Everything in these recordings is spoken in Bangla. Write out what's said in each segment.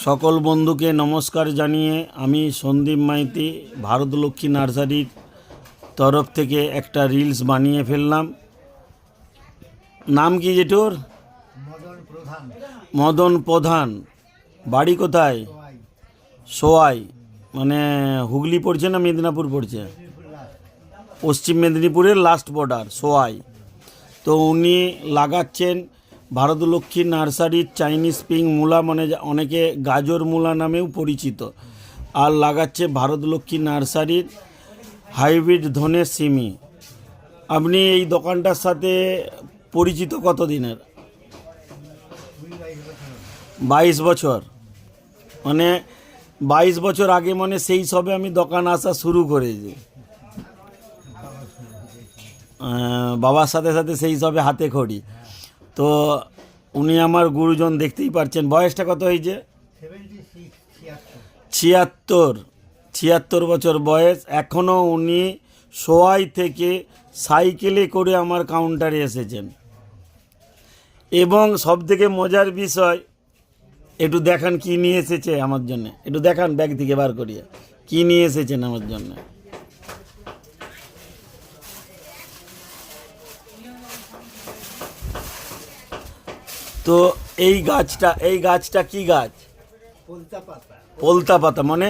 সকল বন্ধুকে নমস্কার জানিয়ে আমি সন্দীপ মাইতি ভারতলক্ষ্মী নার্সারির তরফ থেকে একটা রিলস বানিয়ে ফেললাম। নাম কি যেটোর? মদন প্রধান। বাড়ি কোথায়? সোয়াই, মানে হুগলি পড়ছে না মেদিনীপুর পড়ছে? পশ্চিম মেদিনীপুরের লাস্ট বর্ডার সোয়াই। তো উনি লাগাচ্ছেন ভারতলক্ষ্মী নার্সারির চাইনিজ পিঙ্ক মূলা, মানে অনেকে গাজর মূলা নামেও পরিচিত, আর লাগাচ্ছে ভারতলক্ষ্মী নার্সারির হাইব্রিড ধনে সিমি। আপনি এই দোকানটার সাথে পরিচিত কতদিনের? 22 বছর। মানে 22 বছর আগে, মানে সেই সবে আমি দোকান আসা শুরু করেছি। বাবার সাথে সাথে সেই সবে হাতে খড়ি। তো উনি আমার গুরুজন, দেখতেই পাচ্ছেন। বয়সটা কত হয়েছে? 76 বছর বয়স। এখনও উনি সোয়াই থেকে সাইকেলে করে আমার কাউন্টারে এসেছেন। এবং সবথেকে মজার বিষয়, একটু দেখান কি নিয়ে এসেছে আমার জন্য। একটু দেখান ব্যাগ থেকে বার করিয়ে কি নিয়ে এসেছেন আমার জন্য। তো এই গাছটা কি গাছ? পলতা পাতা, মানে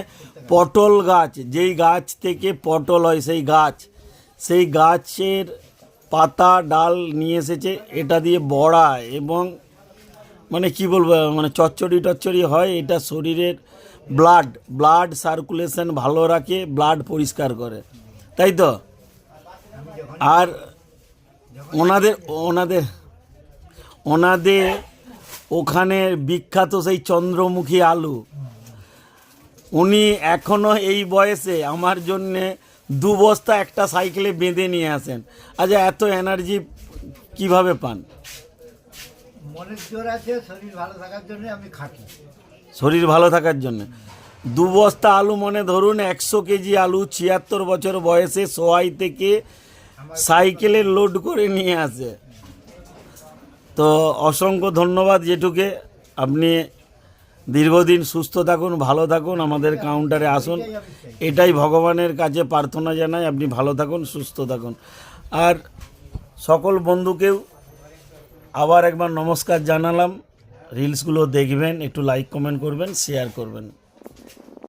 পটল গাছ। যেই গাছ থেকে পটল হয় সেই গাছের পাতা ডাল নিয়ে এসেছে। এটা দিয়ে বড়া এবং মানে কি বলবো, মানে চচ্চড়ি হয়। এটা শরীরের ব্লাড সার্কুলেশন ভালো রাখে, ব্লাড পরিষ্কার করে, তাই তো? আর ওনাদের ওখানে বিখ্যাত সেই চন্দ্রমুখী আলু। উনি এখনও এই বয়সে আমার জন্যে 2 বস্তা একটা সাইকেলে বেঁধে নিয়ে আসেন। আচ্ছা, এত এনার্জি কিভাবে পান? মনের জোর আছে, শরীর ভালো থাকার জন্য আমি খাটি। শরীর ভালো থাকার জন্য 2 বস্তা আলু, মনে ধরুন 100 কেজি আলু 76 বছর বয়সে সোয়াই থেকে সাইকেলে লোড করে নিয়ে আসে। তো অসংখ্য ধন্যবাদ জেঠুকে। আপনি দীর্ঘদিন সুস্থ থাকুন, ভালো থাকুন, আমাদের কাউন্টারে আসুন, এটাই ভগবানের কাছে প্রার্থনা জানাই। আপনি ভালো থাকুন, সুস্থ থাকুন। আর সকল বন্ধুকেও আবার একবার নমস্কার জানালাম। রিলসগুলো দেখবেন, একটু লাইক কমেন্ট করবেন, শেয়ার করবেন।